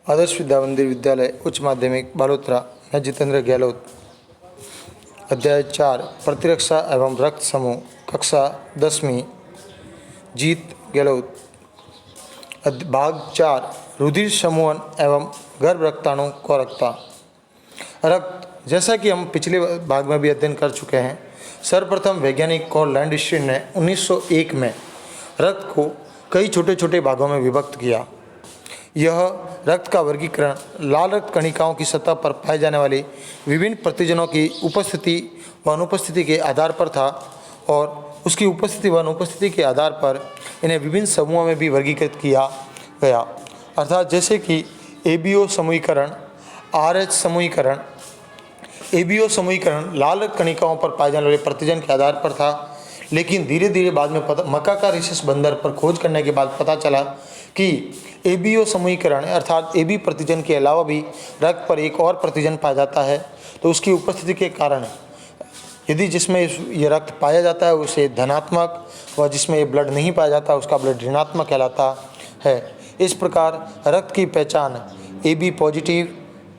आदर्श विद्या मंदिर विद्यालय उच्च माध्यमिक बालोतरा। मैं जितेंद्र गहलोत। अध्याय 4 प्रतिरक्षा एवं रक्त समूह, कक्षा 10वीं। जीत गहलोत। भाग 4 रुधिर समूहन एवं गर्भ रक्ताणु कोरकता। रक्त, जैसा कि हम पिछले भाग में भी अध्ययन कर चुके हैं, सर्वप्रथम वैज्ञानिक कॉल लैंडस्टीन ने 1901 में रक्त को कई छोटे छोटे भागों में विभक्त किया। यह रक्त का वर्गीकरण लाल रक्त कणिकाओं की सतह पर पाए जाने वाली विभिन्न प्रतिजनों की उपस्थिति व अनुपस्थिति के आधार पर था और उसकी उपस्थिति व अनुपस्थिति के आधार पर इन्हें विभिन्न समूहों में भी वर्गीकृत किया गया। अर्थात जैसे कि एबीओ समूहीकरण, आरएच समूहीकरण। एबीओ समूहीकरण लाल रक्त कणिकाओं पर पाए जाने वाले प्रतिजन के आधार पर था, लेकिन धीरे धीरे बाद में मकाका रिसेस बंदर पर खोज करने के बाद पता चला कि एबीओ समूहीकरण अर्थात एबी प्रतिजन के अलावा भी रक्त पर एक और प्रतिजन पाया जाता है, तो उसकी उपस्थिति के कारण यदि जिसमें ये रक्त पाया जाता है उसे धनात्मक व जिसमें ये ब्लड नहीं पाया जाता उसका ब्लड ऋणात्मक कहलाता है। इस प्रकार रक्त की पहचान AB positive,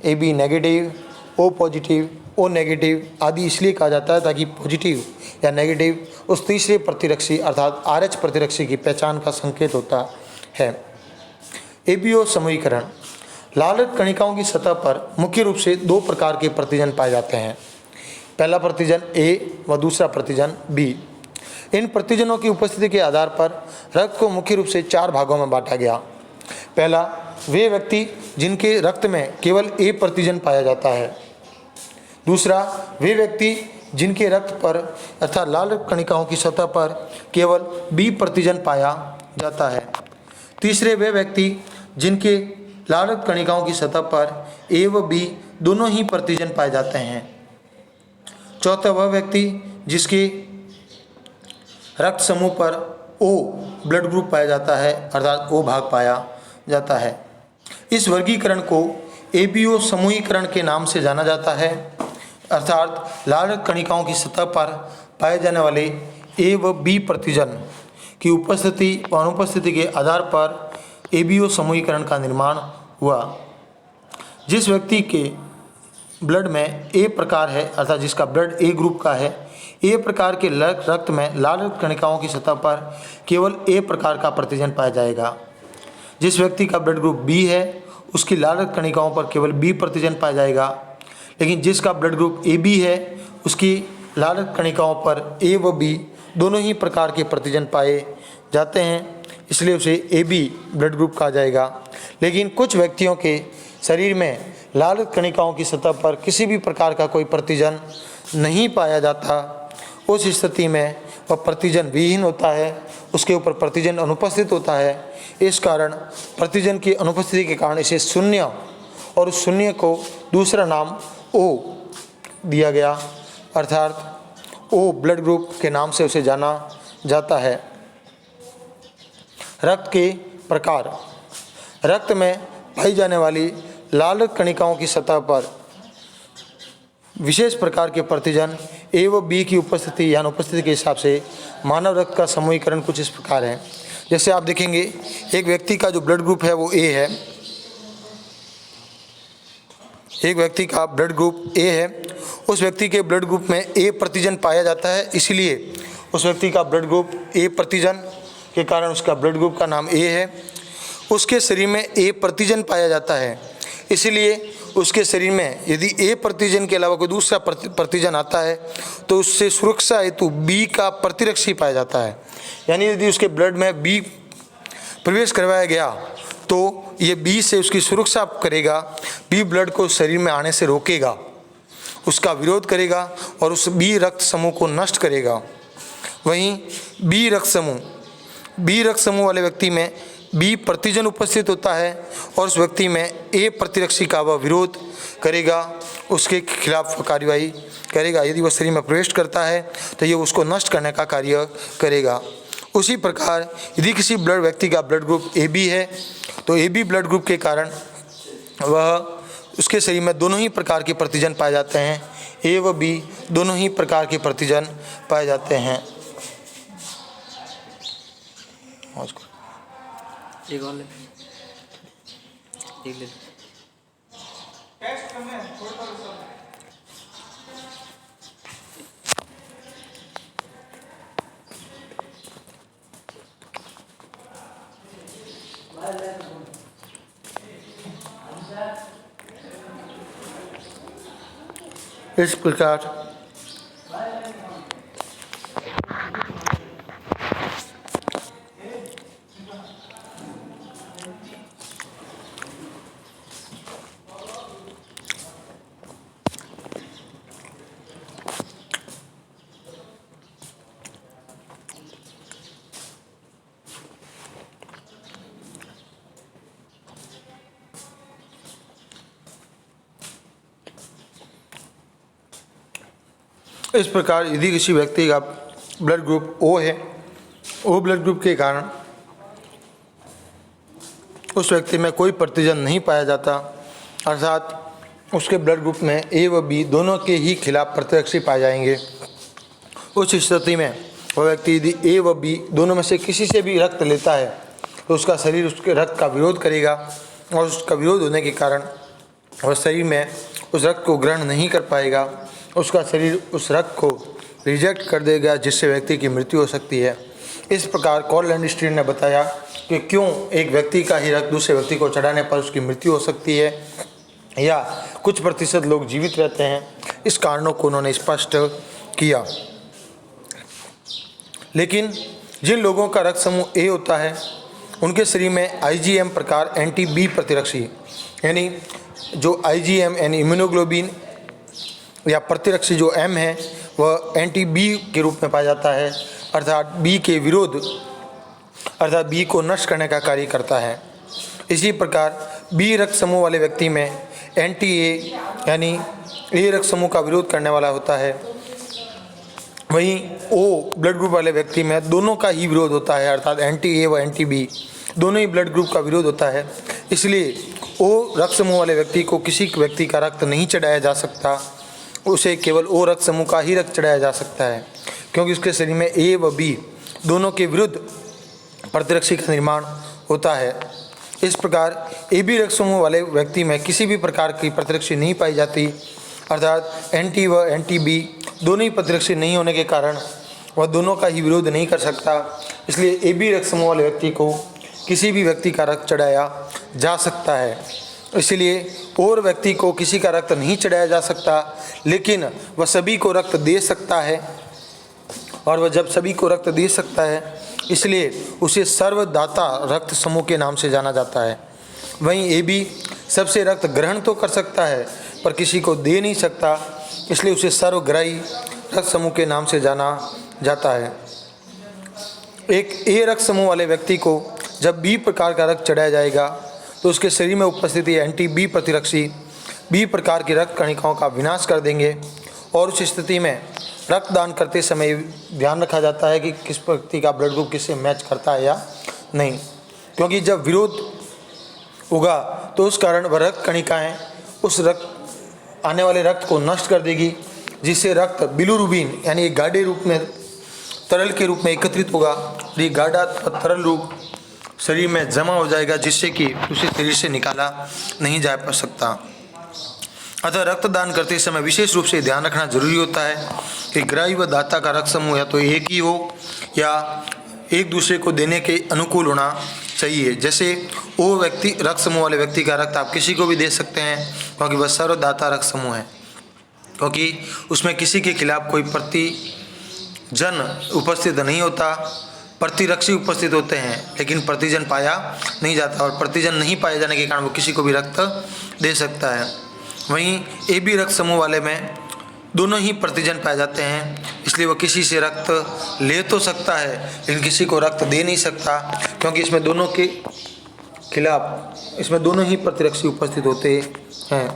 AB negative, O positive, O negative आदि इसलिए कहा जाता है ताकि पॉजिटिव या नेगेटिव उस तीसरे प्रतिरक्षी अर्थात आरएच प्रतिरक्षी की पहचान का संकेत होता है। एबीओ समूहीकरण लाल रक्त कणिकाओं की सतह पर मुख्य रूप से दो प्रकार के प्रतिजन पाए जाते हैं। पहला प्रतिजन ए व दूसरा प्रतिजन बी। इन प्रतिजनों की उपस्थिति के आधार पर रक्त को मुख्य रूप से 4 भागों में बांटा गया। पहला, वे व्यक्ति जिनके रक्त में केवल ए प्रतिजन पाया जाता है। दूसरा, वे व्यक्ति जिनके रक्त पर अर्थात लाल रक्त कणिकाओं की सतह पर केवल बी प्रतिजन पाया जाता है। तीसरे, वे व्यक्ति जिनके लाल रक्त कणिकाओं की सतह पर ए व बी दोनों ही प्रतिजन पाए जाते हैं। चौथा, वह व्यक्ति जिसके रक्त समूह पर ओ ब्लड ग्रुप पाया जाता है अर्थात ओ भाग पाया जाता है। इस वर्गीकरण को एबीओ समूहीकरण के नाम से जाना जाता है, अर्थात लाल रक्त कणिकाओं की सतह पर पाए जाने वाले ए व बी प्रतिजन की उपस्थिति व अनुपस्थिति के आधार पर एबीओ समूहीकरण का निर्माण हुआ। जिस व्यक्ति के ब्लड में ए प्रकार है अर्थात जिसका ब्लड ए ग्रुप का है, ए प्रकार के रक्त में लाल रक्त कणिकाओं की सतह पर केवल ए प्रकार का प्रतिजन पाया जाएगा। जिस व्यक्ति का ब्लड ग्रुप बी है उसकी लाल रक्त कणिकाओं पर केवल बी प्रतिजन पाया जाएगा, लेकिन जिसका ब्लड ग्रुप ए बी है उसकी लाल रक्त कणिकाओं पर ए व बी दोनों ही प्रकार के प्रतिजन पाए जाते हैं, इसलिए उसे ए बी ब्लड ग्रुप कहा जाएगा। लेकिन कुछ व्यक्तियों के शरीर में लाल रक्त कणिकाओं की सतह पर किसी भी प्रकार का कोई प्रतिजन नहीं पाया जाता, उस स्थिति में वह प्रतिजन विहीन होता है, उसके ऊपर प्रतिजन अनुपस्थित होता है। इस कारण प्रतिजन की अनुपस्थिति के कारण इसे शून्य और उस शून्य को दूसरा नाम ओ दिया गया, अर्थात ओ ब्लड ग्रुप के नाम से उसे जाना जाता है। रक्त के प्रकार रक्त में पाई जाने वाली लाल रक्त कणिकाओं की सतह पर विशेष प्रकार के प्रतिजन ए व बी की उपस्थिति या अनुपस्थिति के हिसाब से मानव रक्त का समूहीकरण कुछ इस प्रकार है। जैसे आप देखेंगे एक व्यक्ति का जो ब्लड ग्रुप है वो ए है, एक व्यक्ति का ब्लड ग्रुप ए है, उस व्यक्ति के ब्लड ग्रुप में ए प्रतिजन पाया जाता है, इसलिए उस व्यक्ति का ब्लड ग्रुप ए प्रतिजन के कारण उसका ब्लड ग्रुप का नाम ए है। उसके शरीर में ए प्रतिजन पाया जाता है, इसलिए उसके शरीर में यदि ए प्रतिजन के अलावा कोई दूसरा प्रतिजन आता है तो उससे सुरक्षा हेतु बी का प्रतिरक्षी पाया जाता है। यानी यदि उसके ब्लड में बी प्रवेश करवाया गया तो ये बी से उसकी सुरक्षा करेगा, बी ब्लड को शरीर में आने से रोकेगा, उसका विरोध करेगा और उस बी रक्त समूह को नष्ट करेगा। वहीं बी रक्त समूह वाले व्यक्ति में बी प्रतिजन उपस्थित होता है और उस व्यक्ति में ए प्रतिरक्षी का वह विरोध करेगा, उसके खिलाफ कार्यवाही करेगा। यदि वह शरीर में प्रवेश करता है तो ये उसको नष्ट करने का कार्य करेगा। उसी प्रकार यदि किसी व्यक्ति का ब्लड ग्रुप ए बी है तो ए बी ब्लड ग्रुप के कारण वह उसके शरीर में दोनों ही प्रकार के प्रतिजन पाए जाते हैं, ए व बी दोनों ही प्रकार के प्रतिजन पाए जाते हैं। एक और ले। इस प्रकार यदि किसी व्यक्ति का ब्लड ग्रुप ओ है, ओ ब्लड ग्रुप के कारण उस व्यक्ति में कोई प्रतिजन नहीं पाया जाता, अर्थात उसके ब्लड ग्रुप में ए व बी दोनों के ही खिलाफ प्रतिरक्षी पाए जाएंगे। उस स्थिति में वह व्यक्ति यदि ए व बी दोनों में से किसी से भी रक्त लेता है तो उसका शरीर उसके रक्त का विरोध करेगा और उसका विरोध होने के कारण वह शरीर में उस रक्त को ग्रहण नहीं कर पाएगा। उसका शरीर उस रक्त को रिजेक्ट कर देगा, जिससे व्यक्ति की मृत्यु हो सकती है। इस प्रकार कॉल एंड स्टीन ने बताया कि क्यों एक व्यक्ति का ही रक्त दूसरे व्यक्ति को चढ़ाने पर उसकी मृत्यु हो सकती है या कुछ प्रतिशत लोग जीवित रहते हैं। इस कारणों को उन्होंने स्पष्ट किया। लेकिन जिन लोगों का रक्त समूह ए होता है उनके शरीर में आईजीएम प्रकार एंटी बी प्रतिरक्षी, यानी जो आईजीएम यानी इम्यूनोग्लोबिन या प्रतिरक्षी जो एम है वह एंटी बी के रूप में पाया जाता है, अर्थात बी के विरोध अर्थात बी को नष्ट करने का कार्य करता है। इसी प्रकार बी रक्त समूह वाले व्यक्ति में एंटी ए यानी ए रक्त समूह का विरोध करने वाला होता है। वहीं ओ ब्लड ग्रुप वाले व्यक्ति में दोनों का ही विरोध होता है, अर्थात एंटी ए व एंटी बी दोनों ही ब्लड ग्रुप का विरोध होता है। इसलिए ओ रक्त समूह वाले व्यक्ति को किसी व्यक्ति का रक्त नहीं चढ़ाया जा सकता, उसे केवल ओ रक्त समूह का ही रक्त चढ़ाया जा सकता है, क्योंकि उसके शरीर में ए व बी दोनों के विरुद्ध प्रतिरक्षी का निर्माण होता है। इस प्रकार ए बी रक्त समूह वाले व्यक्ति में किसी भी प्रकार की प्रतिरक्षी नहीं पाई जाती, अर्थात एंटी व एंटी बी दोनों ही प्रतिरक्षी नहीं होने के कारण वह दोनों का ही विरोध नहीं कर सकता। इसलिए ए बी रक्त समूह वाले व्यक्ति को किसी भी व्यक्ति का रक्त चढ़ाया जा सकता है। इसलिए और व्यक्ति को किसी का रक्त नहीं चढ़ाया जा सकता, लेकिन वह सभी को रक्त दे सकता है। और वह जब सभी को रक्त दे सकता है इसलिए उसे सर्वदाता रक्त समूह के नाम से जाना जाता है। वहीं ए बी सबसे रक्त ग्रहण तो कर सकता है पर किसी को दे नहीं सकता, इसलिए उसे सर्वग्राही रक्त समूह के नाम से जाना जाता है। एक ए रक्त समूह वाले व्यक्ति को जब बी प्रकार का रक्त चढ़ाया जाएगा तो उसके शरीर में उपस्थित एंटी बी प्रतिरक्षी बी प्रकार की रक्त कणिकाओं का विनाश कर देंगे। और उस स्थिति में रक्तदान करते समय ध्यान रखा जाता है कि किस व्यक्ति का ब्लड ग्रुप किससे मैच करता है या नहीं, क्योंकि जब विरोध होगा तो उस कारण वह रक्त कणिकाएँ उस रक्त आने वाले रक्त को नष्ट कर देगी, जिससे रक्त बिलुरुबिन यानी एक गाढ़े रूप में तरल के रूप में एकत्रित होगा। ये गाढ़ा तरल रूप शरीर में जमा हो जाएगा, जिससे कि उसे शरीर से निकाला नहीं जा सकता। अतः रक्तदान करते समय विशेष रूप से ध्यान रखना जरूरी होता है कि ग्राही व दाता का रक्त समूह या तो एक ही हो या एक दूसरे को देने के अनुकूल होना चाहिए। जैसे वो व्यक्ति रक्त समूह वाले व्यक्ति का रक्त आप किसी को भी दे सकते हैं, क्योंकि वह सर्वदाता रक्त समूह है, क्योंकि उसमें किसी के खिलाफ कोई प्रतिजन उपस्थित नहीं होता। प्रतिरक्षी उपस्थित होते हैं लेकिन प्रतिजन पाया नहीं जाता, और प्रतिजन नहीं पाए जाने के कारण वो किसी को भी रक्त दे सकता है। वहीं ए बी रक्त समूह वाले में दोनों ही प्रतिजन पाए जाते हैं, इसलिए वो किसी से रक्त ले तो सकता है लेकिन किसी को रक्त दे नहीं सकता, क्योंकि इसमें दोनों के खिलाफ इसमें दोनों ही प्रतिरक्षी उपस्थित होते हैं।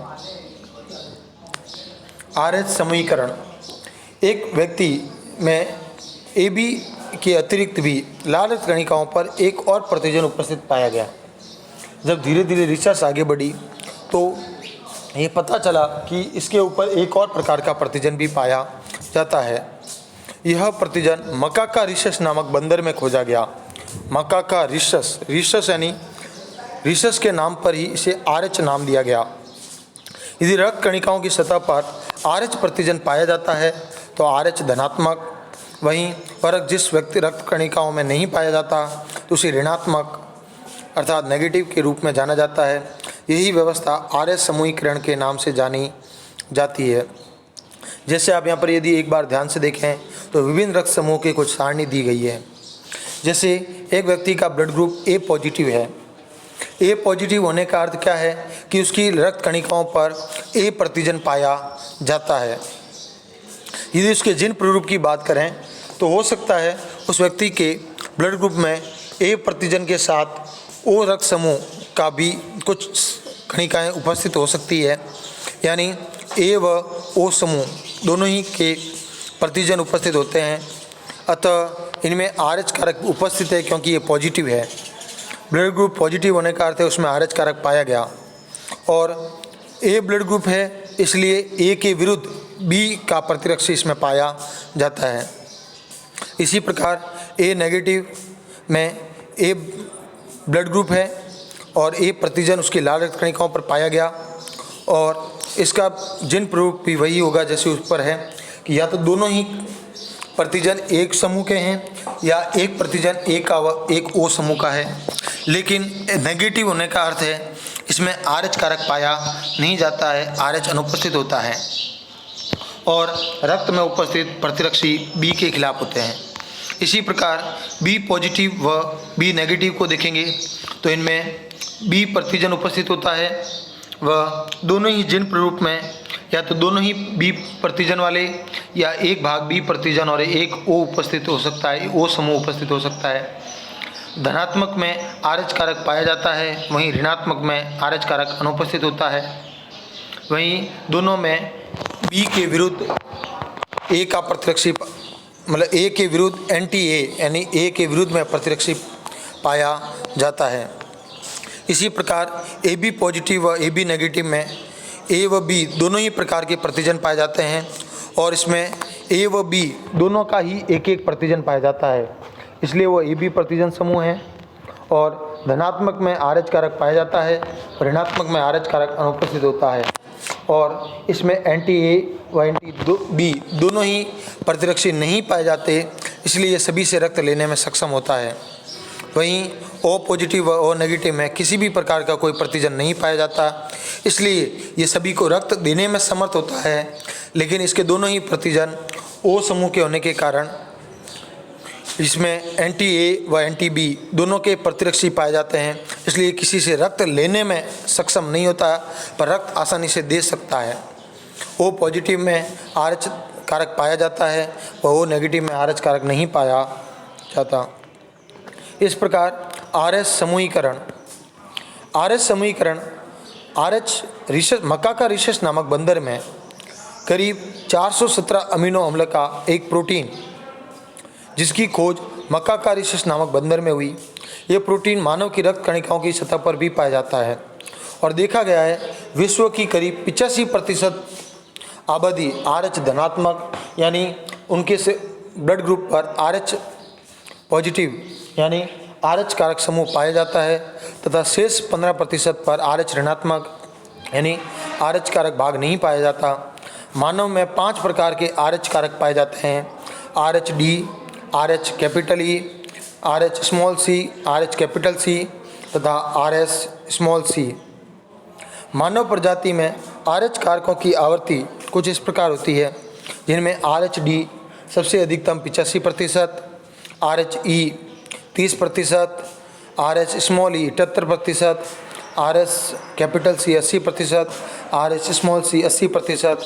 RH समूहीकरण, एक व्यक्ति में ए बी के अतिरिक्त भी लाल रक्त कणिकाओं पर एक और प्रतिजन उपस्थित पाया गया। जब धीरे धीरे रिसर्च आगे बढ़ी तो ये पता चला कि इसके ऊपर एक और प्रकार का प्रतिजन भी पाया जाता है। यह प्रतिजन मकाका रिसस नामक बंदर में खोजा गया। मकाका रिसस यानी रिसस के नाम पर ही इसे RH नाम दिया गया। यदि रक्त कणिकाओं की सतह पर RH प्रतिजन पाया जाता है तो RH धनात्मक, वहीं पर जिस व्यक्ति रक्त कणिकाओं में नहीं पाया जाता तो उसे ऋणात्मक अर्थात नेगेटिव के रूप में जाना जाता है। यही व्यवस्था RH समूहीकरण के नाम से जानी जाती है। जैसे आप यहाँ पर यदि एक बार ध्यान से देखें तो विभिन्न रक्त समूहों की कुछ सारणी दी गई है। जैसे एक व्यक्ति का ब्लड ग्रुप A पॉजिटिव है। A पॉजिटिव होने का अर्थ क्या है कि उसकी रक्त कणिकाओं पर A प्रतिजन पाया जाता है। यदि उसके जिन प्ररूप की बात करें तो हो सकता है उस व्यक्ति के ब्लड ग्रुप में A प्रतिजन के साथ O रक्त समूह का भी कुछ कणिकाएँ उपस्थित हो सकती है, यानी A व O समूह दोनों ही के प्रतिजन उपस्थित होते हैं। अतः इनमें RH कारक उपस्थित है क्योंकि ये पॉजिटिव है। ब्लड ग्रुप पॉजिटिव होने का अर्थ है उसमें RH कारक पाया गया, और A ब्लड ग्रुप है इसलिए A के विरुद्ध B का प्रतिरक्षी इसमें पाया जाता है। इसी प्रकार A नेगेटिव में A ब्लड ग्रुप है और A प्रतिजन उसकी लाल रक्त कणिकाओं पर पाया गया, और इसका जिन प्ररूप भी वही होगा जैसे उस पर है कि या तो दोनों ही प्रतिजन एक समूह के हैं या एक प्रतिजन एक का व एक O समूह का है। लेकिन नेगेटिव होने का अर्थ है इसमें RH कारक पाया नहीं जाता है, RH अनुपस्थित होता है और रक्त में उपस्थित प्रतिरक्षी B के खिलाफ होते हैं। इसी प्रकार B पॉजिटिव व B नेगेटिव को देखेंगे तो इनमें B प्रतिजन उपस्थित होता है व दोनों ही जिन प्ररूप में या तो दोनों ही B प्रतिजन वाले या एक भाग B प्रतिजन और एक O उपस्थित हो सकता है, O समूह उपस्थित हो सकता है। धनात्मक में RH कारक पाया जाता है, वहीं ऋणात्मक में RH कारक अनुपस्थित होता है। वहीं दोनों में B के विरुद्ध A का प्रतिरक्षी मतलब A के विरुद्ध एंटी A यानी A के विरुद्ध में प्रतिरक्षी पाया जाता है। इसी प्रकार AB पॉजिटिव व AB नेगेटिव में A व B दोनों ही प्रकार के प्रतिजन पाए जाते हैं, और इसमें A व B दोनों का ही एक एक प्रतिजन पाया जाता है, इसलिए वो AB प्रतिजन समूह है। और धनात्मक में RH कारक पाया जाता है, ऋणात्मक में RH कारक अनुपस्थित होता है, और इसमें एंटी A व एंटी B दोनों ही प्रतिरक्षी नहीं पाए जाते, इसलिए ये सभी से रक्त लेने में सक्षम होता है। वहीं O पॉजिटिव व O नेगेटिव में किसी भी प्रकार का कोई प्रतिजन नहीं पाया जाता, इसलिए ये सभी को रक्त देने में समर्थ होता है, लेकिन इसके दोनों ही प्रतिजन O समूह के होने के कारण इसमें एंटी A व एंटी B दोनों के प्रतिरक्षी पाए जाते हैं, इसलिए किसी से रक्त लेने में सक्षम नहीं होता, पर रक्त आसानी से दे सकता है। O पॉजिटिव में RH कारक पाया जाता है व O नेगेटिव में RH कारक नहीं पाया जाता। इस प्रकार RH समूहीकरण मक्का का रिसेस नामक बंदर में करीब 417 अमीनो अम्ल का एक प्रोटीन जिसकी खोज मक्का का रिसेस नामक बंदर में हुई। ये प्रोटीन मानव की रक्त कणिकाओं की सतह पर भी पाया जाता है, और देखा गया है विश्व की करीब 85% आबादी RH धनात्मक यानी उनके से ब्लड ग्रुप पर RH पॉजिटिव यानी RH कारक समूह पाया जाता है, तथा शेष 15% पर RH ऋणात्मक यानी RH कारक भाग नहीं पाया जाता। मानव में 5 प्रकार के RH कारक पाए जाते हैं: RHD, RH capital E, RH small c, RH capital C तथा RS स्मॉल c। मानव प्रजाति में RH कारकों की आवृत्ति कुछ इस प्रकार होती है, जिनमें RHD सबसे अधिकतम 85%, RHE 30%, RH स्मॉल ई 78%, RS capital C 80%, RH small c 80%,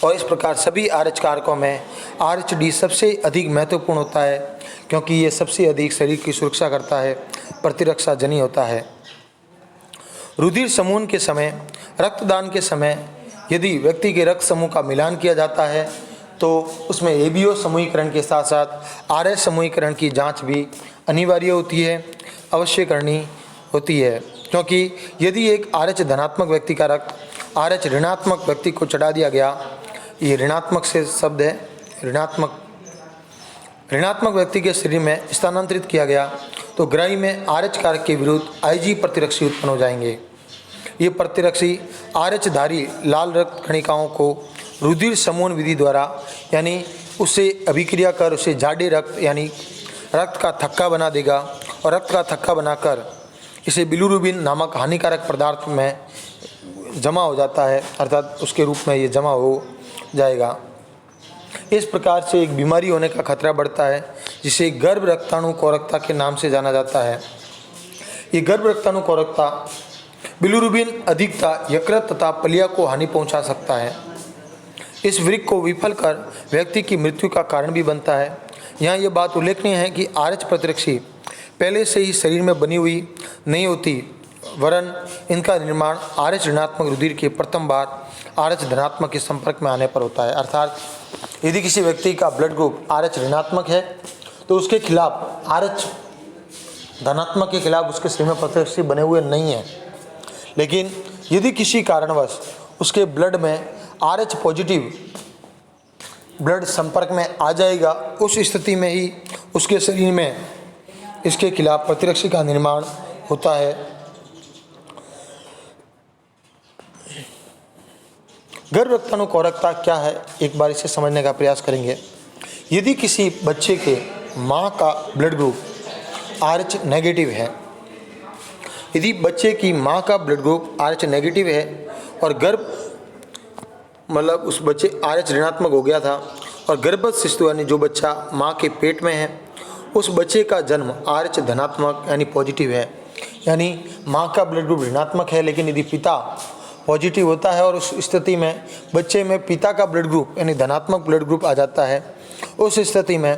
और इस प्रकार सभी RH कारकों में RHD सबसे अधिक महत्वपूर्ण होता है, क्योंकि ये सबसे अधिक शरीर की सुरक्षा करता है, प्रतिरक्षा जनी होता है। रुधिर समूहन के समय, रक्तदान के समय यदि व्यक्ति के रक्त समूह का मिलान किया जाता है तो उसमें ABO समूहीकरण के साथ साथ RH समूहीकरण की जांच भी अनिवार्य होती है, अवश्य करनी होती है, क्योंकि यदि एक RH धनात्मक व्यक्ति का रक्त RH ऋणात्मक व्यक्ति को चढ़ा दिया गया, ये ऋणात्मक से शब्द है, ऋणात्मक व्यक्ति के शरीर में स्थानांतरित किया गया तो ग्राही में RH कारक के विरुद्ध IG प्रतिरक्षी उत्पन्न हो जाएंगे। ये प्रतिरक्षी आरएच धारी लाल रक्त कणिकाओं को रुधिर समूहन विधि द्वारा यानी उससे अभिक्रिया कर उसे जाडे रक्त यानी रक्त का थक्का बना देगा और रक्त का थक्का बनाकर इसे बिलिरुबिन नामक हानिकारक पदार्थ में जमा हो जाता है, अर्थात उसके रूप में ये जमा हो जाएगा। इस प्रकार से एक बीमारी होने का खतरा बढ़ता है जिसे गर्भ रक्ताणु कोरकता के नाम से जाना जाता है। ये गर्भ रक्ताणु कोरकता बिलिरुबिन अधिकता यकृत तथा पलिया को हानि पहुंचा सकता है। इस वृक्क को विफल कर व्यक्ति की मृत्यु का कारण भी बनता है। यहाँ ये बात उल्लेखनीय है कि आरएच प्रतिरक्षी पहले से ही शरीर में बनी हुई नहीं होती, वरन इनका निर्माण आरएच ऋणात्मक रुधिर के प्रथम बार आरएच धनात्मक के संपर्क में आने पर होता है। अर्थात यदि किसी व्यक्ति का ब्लड ग्रुप आरएच ऋणात्मक है तो उसके खिलाफ आरएच धनात्मक के खिलाफ उसके शरीर में प्रतिरक्षी बने हुए नहीं हैं। लेकिन यदि किसी कारणवश उसके ब्लड में आरएच पॉजिटिव ब्लड संपर्क में आ जाएगा, उस स्थिति में ही उसके शरीर में इसके खिलाफ प्रतिरक्षी का निर्माण होता है। गर्भ रक्ताणु कोरकता क्या है, एक बार इसे समझने का प्रयास करेंगे। यदि किसी बच्चे के माँ का ब्लड ग्रुप आरएच नेगेटिव है, यदि बच्चे की माँ का ब्लड ग्रुप आरएच नेगेटिव है और गर्भ मतलब उस बच्चे आरएच ऋणात्मक हो गया था और गर्भस्थ शिशु यानी जो बच्चा माँ के पेट में है, उस बच्चे का जन्म आरएच धनात्मक यानी पॉजिटिव है, यानी माँ का ब्लड ग्रुप ऋणात्मक है, लेकिन यदि पिता पॉजिटिव होता है और उस स्थिति में बच्चे में पिता का ब्लड ग्रुप यानी धनात्मक ब्लड ग्रुप आ जाता है, उस स्थिति में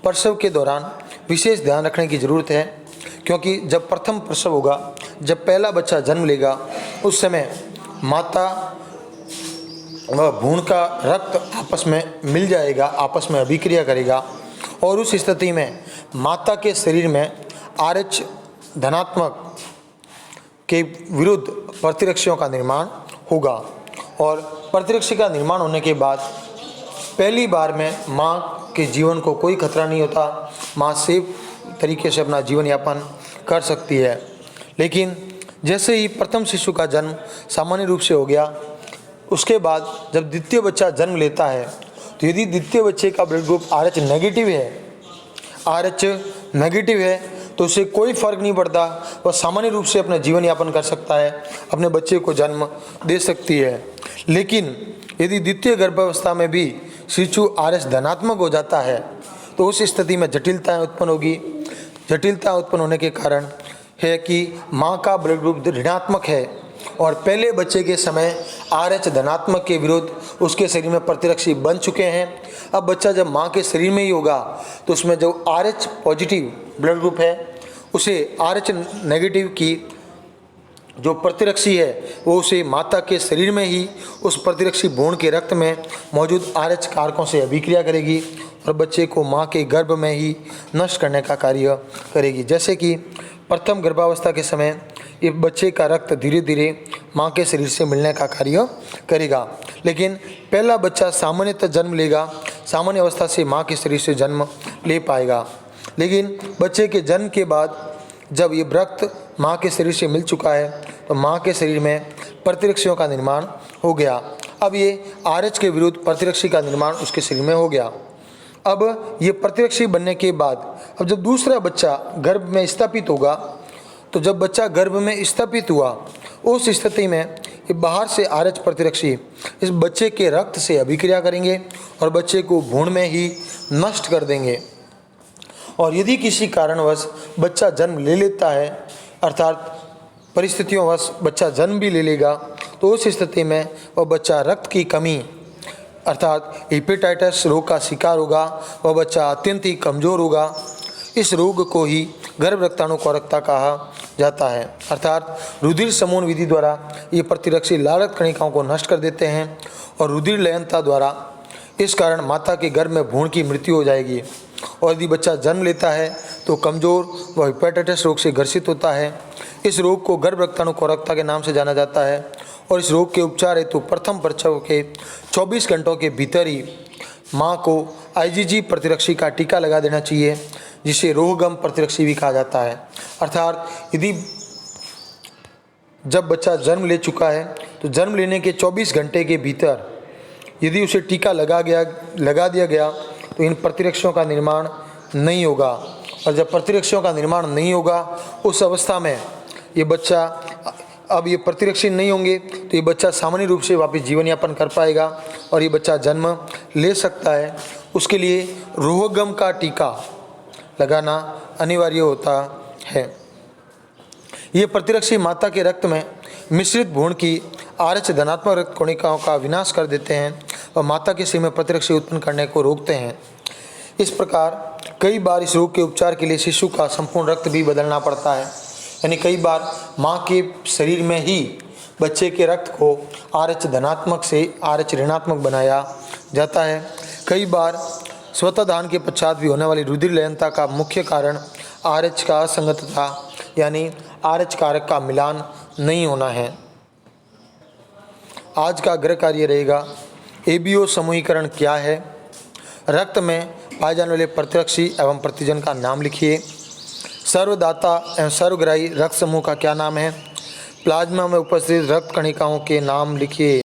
प्रसव के दौरान विशेष ध्यान रखने की ज़रूरत है। क्योंकि जब प्रथम प्रसव होगा, जब पहला बच्चा जन्म लेगा, उस समय माता वह भ्रूण का रक्त आपस में मिल जाएगा, आपस में अभिक्रिया करेगा और उस स्थिति में माता के शरीर में आरएच धनात्मक के विरुद्ध प्रतिरक्षियों का निर्माण होगा और प्रतिरक्षी का निर्माण होने के बाद पहली बार में माँ के जीवन को कोई खतरा नहीं होता, माँ सेफ तरीके से अपना जीवन यापन कर सकती है। लेकिन जैसे ही प्रथम शिशु का जन्म सामान्य रूप से हो गया, उसके बाद जब द्वितीय बच्चा जन्म लेता है तो यदि द्वितीय बच्चे का ब्लड ग्रुप आरएच नेगेटिव है तो उसे कोई फर्क नहीं पड़ता, वह सामान्य रूप से अपना जीवन यापन कर सकता है, अपने बच्चे को जन्म दे सकती है। लेकिन यदि द्वितीय गर्भावस्था में भी शिशु आरएच धनात्मक हो जाता है तो उस स्थिति में जटिलताएं उत्पन्न होगी। जटिलता उत्पन्न होने के कारण है कि माँ का ब्लड ग्रुप ऋणात्मक है और पहले बच्चे के समय आरएच धनात्मक के विरुद्ध उसके शरीर में प्रतिरक्षी बन चुके हैं। अब बच्चा जब माँ के शरीर में ही होगा तो उसमें जो आरएच पॉजिटिव ब्लड ग्रुप है उसे आरएच नेगेटिव की जो प्रतिरक्षी है वो उसे माता के शरीर में ही उस प्रतिरक्षी भ्रूण के रक्त में मौजूद आरएच कारकों से अभिक्रिया करेगी और बच्चे को माँ के गर्भ में ही नष्ट करने का कार्य करेगी। जैसे कि प्रथम गर्भावस्था के समय ये बच्चे का रक्त धीरे धीरे माँ के शरीर से मिलने का कार्य करेगा, लेकिन पहला बच्चा सामान्यतः जन्म लेगा, सामान्य अवस्था से माँ के शरीर से जन्म ले पाएगा। लेकिन बच्चे के जन्म के बाद जब ये रक्त माँ के शरीर से मिल चुका है तो माँ के शरीर में प्रतिरक्षियों का निर्माण हो गया। अब ये आरएच के विरुद्ध प्रतिरक्षी का निर्माण उसके शरीर में हो गया। अब ये प्रतिरक्षी बनने के बाद अब जब दूसरा बच्चा गर्भ में स्थापित होगा तो जब बच्चा गर्भ में स्थापित हुआ उस स्थिति में ये बाहर से आरएच प्रतिरक्षी इस बच्चे के रक्त से अभिक्रिया करेंगे और बच्चे को भ्रूण में ही नष्ट कर देंगे। और यदि किसी कारणवश बच्चा जन्म ले लेता है, अर्थात परिस्थितियोंवश बच्चा जन्म भी ले लेगा, तो उस स्थिति में वह बच्चा रक्त की कमी अर्थात हेपेटाइटिस रोग का शिकार होगा, वह बच्चा अत्यंत ही कमज़ोर होगा। इस रोग को ही गर्भ रक्ताणु कोरकता कहा जाता है। अर्थात रुधिर समूहन विधि द्वारा ये प्रतिरक्षी लाल रक्त कणिकाओं को नष्ट कर देते हैं और रुधिर लयनता द्वारा इस कारण माता के गर्भ में भ्रूण की मृत्यु हो जाएगी। और यदि बच्चा जन्म लेता है तो कमज़ोर व हेपेटाइटिस रोग से ग्रसित होता है। इस रोग को गर्भ रक्ताणु कोरकता के नाम से जाना जाता है और इस रोग के उपचार हेतु प्रथम प्रसव के 24 घंटों के भीतर ही माँ को आईजीजी प्रतिरक्षी का टीका लगा देना चाहिए, जिसे रोगगम प्रतिरक्षी भी कहा जाता है। अर्थात यदि जब बच्चा जन्म ले चुका है तो जन्म लेने के 24 घंटे के भीतर यदि उसे टीका लगा दिया गया तो इन प्रतिरक्षों का निर्माण नहीं होगा। और जब प्रतिरक्षों का निर्माण नहीं होगा उस अवस्था में ये बच्चा, अब ये प्रतिरक्षी नहीं होंगे तो ये बच्चा सामान्य रूप से वापस जीवन यापन कर पाएगा और ये बच्चा जन्म ले सकता है। उसके लिए रोहगम का टीका लगाना अनिवार्य होता है। ये प्रतिरक्षी माता के रक्त में मिश्रित भ्रूण की RH धनात्मक रक्त कणिकाओं का विनाश कर देते हैं और माता के शरीर में प्रतिरक्षी उत्पन्न करने को रोकते हैं। इस प्रकार कई बार इस रोग के उपचार के लिए शिशु का संपूर्ण रक्त भी बदलना पड़ता है। यानी कई बार माँ के शरीर में ही बच्चे के रक्त को RH धनात्मक से RH ऋणात्मक बनाया जाता है। कई बार स्वतः दान के पश्चात भी होने वाली रुधिर लयनता का मुख्य कारण RH का असंगतता यानी RH कारक का मिलान नहीं होना है। आज का गृह कार्य रहेगा ABO समूहीकरण क्या है। रक्त में पाए जाने वाले प्रतिरक्षी एवं प्रतिजन का नाम लिखिए। सर्वदाता एवं सर्वग्राही रक्त समूह का क्या नाम है। प्लाज्मा में उपस्थित रक्त कणिकाओं के नाम लिखिए।